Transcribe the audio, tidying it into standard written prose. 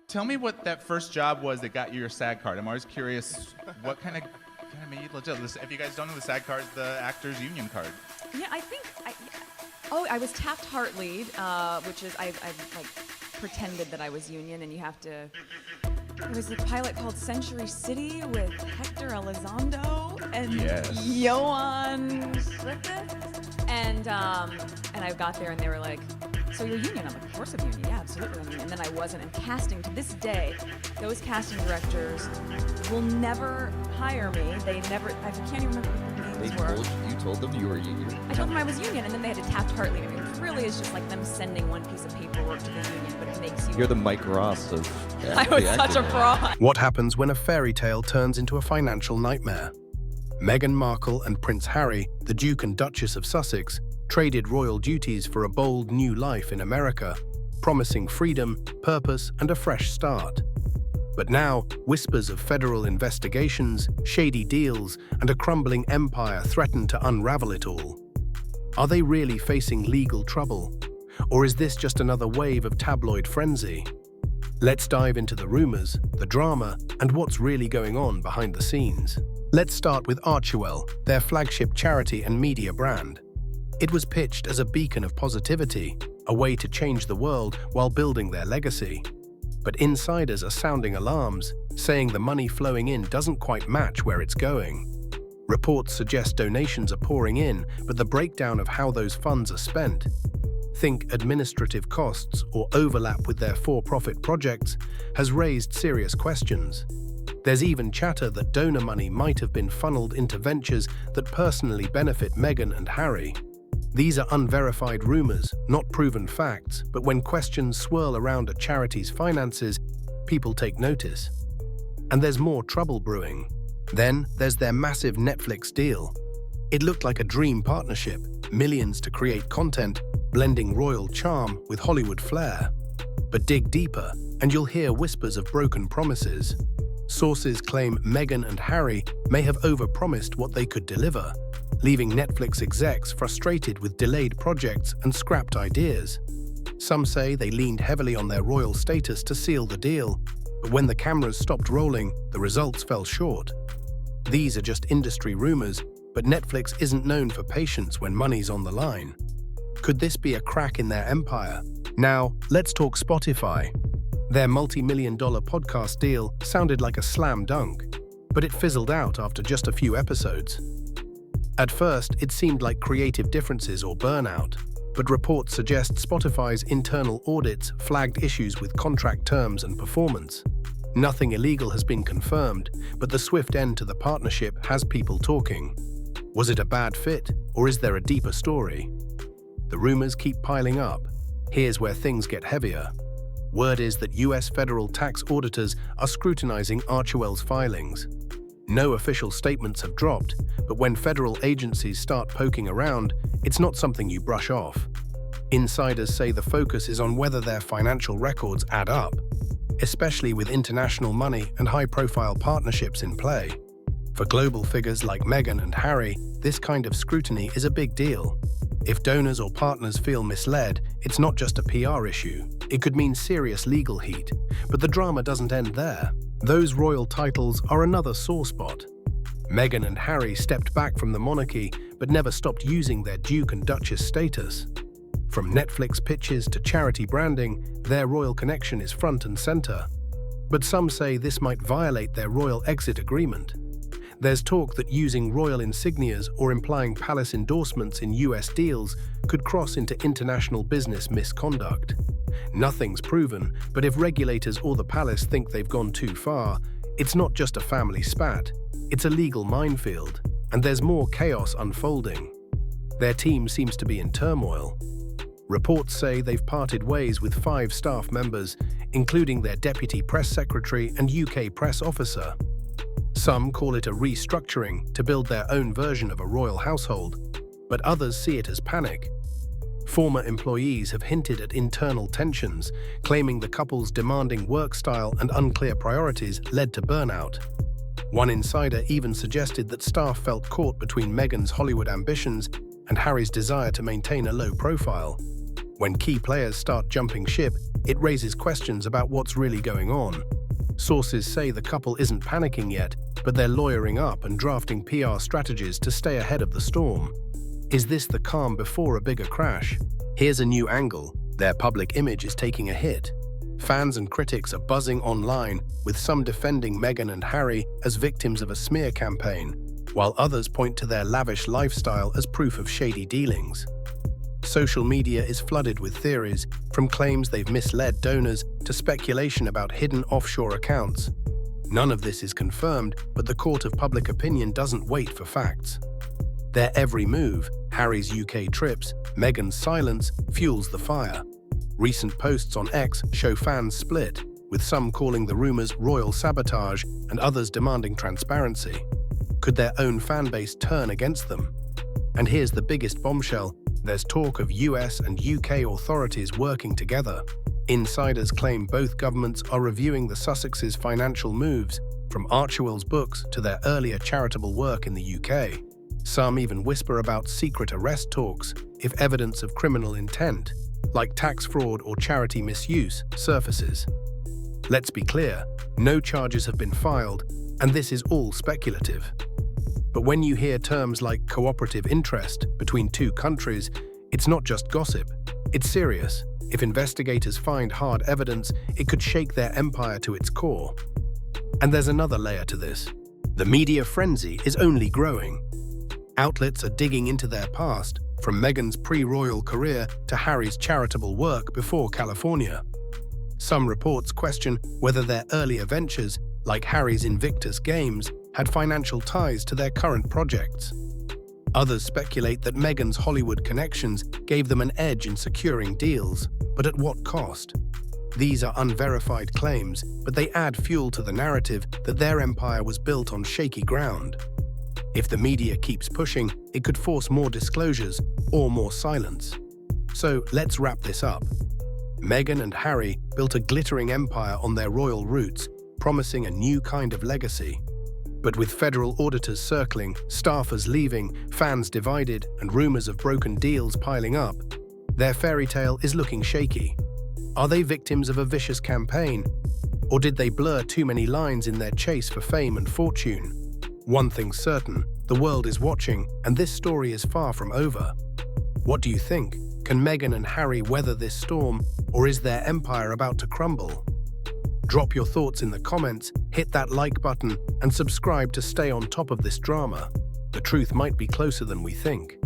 Tell me what that first job was that got you your SAG card. I'm always curious what kind of made you legit. If you guys don't know, the SAG card is the actors union card. Yeah, I was Taft-Hart lead, which is I like pretended that I was union, and you have to. It was a pilot called Century City with Hector Elizondo and Johan Griffith, and I got there and they were like, "So you're union?" I'm like, "Of course I'm union. Yeah, absolutely I'm union." And then I wasn't. And casting, to this day, those casting directors will never hire me. They never. I can't even remember what their names were. You told them you were union. I told them I was union, and then they had to Taft-Hart lead me. It really is just like them sending one piece of paperwork to the union, but it makes you. You're the Mike Ross of. I was such a fraud. What happens when a fairy tale turns into a financial nightmare? Meghan Markle and Prince Harry, the Duke and Duchess of Sussex, traded royal duties for a bold new life in America, promising freedom, purpose, and a fresh start. But now, whispers of federal investigations, shady deals, and a crumbling empire threaten to unravel it all. Are they really facing legal trouble? Or is this just another wave of tabloid frenzy? Let's dive into the rumors, the drama, and what's really going on behind the scenes. Let's start with Archewell, their flagship charity and media brand. It was pitched as a beacon of positivity, a way to change the world while building their legacy. But insiders are sounding alarms, saying the money flowing in doesn't quite match where it's going. Reports suggest donations are pouring in, but the breakdown of how those funds are spent, think administrative costs or overlap with their for-profit projects, has raised serious questions. There's even chatter that donor money might have been funneled into ventures that personally benefit Meghan and Harry. These are unverified rumors, not proven facts, but when questions swirl around a charity's finances, people take notice. And there's more trouble brewing. Then there's their massive Netflix deal. It looked like a dream partnership, millions to create content, blending royal charm with Hollywood flair. But dig deeper, and you'll hear whispers of broken promises. Sources claim Meghan and Harry may have overpromised what they could deliver, leaving Netflix execs frustrated with delayed projects and scrapped ideas. Some say they leaned heavily on their royal status to seal the deal, but when the cameras stopped rolling, the results fell short. These are just industry rumors, but Netflix isn't known for patience when money's on the line. Could this be a crack in their empire? Now, let's talk Spotify. Their multi-million-dollar podcast deal sounded like a slam dunk, but it fizzled out after just a few episodes. At first, it seemed like creative differences or burnout, but reports suggest Spotify's internal audits flagged issues with contract terms and performance. Nothing illegal has been confirmed, but the swift end to the partnership has people talking. Was it a bad fit, or is there a deeper story? The rumors keep piling up. Here's where things get heavier. Word is that US federal tax auditors are scrutinizing Archewell's filings. No official statements have dropped, but when federal agencies start poking around, it's not something you brush off. Insiders say the focus is on whether their financial records add up, especially with international money and high-profile partnerships in play. For global figures like Meghan and Harry, this kind of scrutiny is a big deal. If donors or partners feel misled, it's not just a PR issue. It could mean serious legal heat. But the drama doesn't end there. Those royal titles are another sore spot. Meghan and Harry stepped back from the monarchy, but never stopped using their Duke and Duchess status. From Netflix pitches to charity branding, their royal connection is front and center. But some say this might violate their royal exit agreement. There's talk that using royal insignias or implying palace endorsements in US deals could cross into international business misconduct. Nothing's proven, but if regulators or the palace think they've gone too far, it's not just a family spat, it's a legal minefield, and there's more chaos unfolding. Their team seems to be in turmoil. Reports say they've parted ways with 5 staff members, including their deputy press secretary and UK press officer. Some call it a restructuring to build their own version of a royal household, but others see it as panic. Former employees have hinted at internal tensions, claiming the couple's demanding work style and unclear priorities led to burnout. One insider even suggested that staff felt caught between Meghan's Hollywood ambitions and Harry's desire to maintain a low profile. When key players start jumping ship, it raises questions about what's really going on. Sources say the couple isn't panicking yet, but they're lawyering up and drafting PR strategies to stay ahead of the storm. Is this the calm before a bigger crash? Here's a new angle. Their public image is taking a hit. Fans and critics are buzzing online, with some defending Meghan and Harry as victims of a smear campaign, while others point to their lavish lifestyle as proof of shady dealings. Social media is flooded with theories, from claims they've misled donors to speculation about hidden offshore accounts. None of this is confirmed, but the court of public opinion doesn't wait for facts. Their every move, Harry's UK trips, Meghan's silence, fuels the fire. Recent posts on X show fans split, with some calling the rumors royal sabotage and others demanding transparency. Could their own fanbase turn against them? And here's the biggest bombshell. There's talk of US and UK authorities working together. Insiders claim both governments are reviewing the Sussexes' financial moves, from Archewell's books to their earlier charitable work in the UK. Some even whisper about secret arrest talks if evidence of criminal intent, like tax fraud or charity misuse, surfaces. Let's be clear, no charges have been filed, and this is all speculative. But when you hear terms like cooperative interest between two countries, it's not just gossip, it's serious. If investigators find hard evidence, it could shake their empire to its core. And there's another layer to this. The media frenzy is only growing. Outlets are digging into their past, from Meghan's pre-royal career to Harry's charitable work before California. Some reports question whether their earlier ventures, like Harry's Invictus Games, had financial ties to their current projects. Others speculate that Meghan's Hollywood connections gave them an edge in securing deals, but at what cost? These are unverified claims, but they add fuel to the narrative that their empire was built on shaky ground. If the media keeps pushing, it could force more disclosures or more silence. So let's wrap this up. Meghan and Harry built a glittering empire on their royal roots, promising a new kind of legacy. But with federal auditors circling, staffers leaving, fans divided, and rumors of broken deals piling up, their fairy tale is looking shaky. Are they victims of a vicious campaign? Or did they blur too many lines in their chase for fame and fortune? One thing's certain, the world is watching, and this story is far from over. What do you think? Can Meghan and Harry weather this storm, or is their empire about to crumble? Drop your thoughts in the comments, hit that like button, and subscribe to stay on top of this drama. The truth might be closer than we think.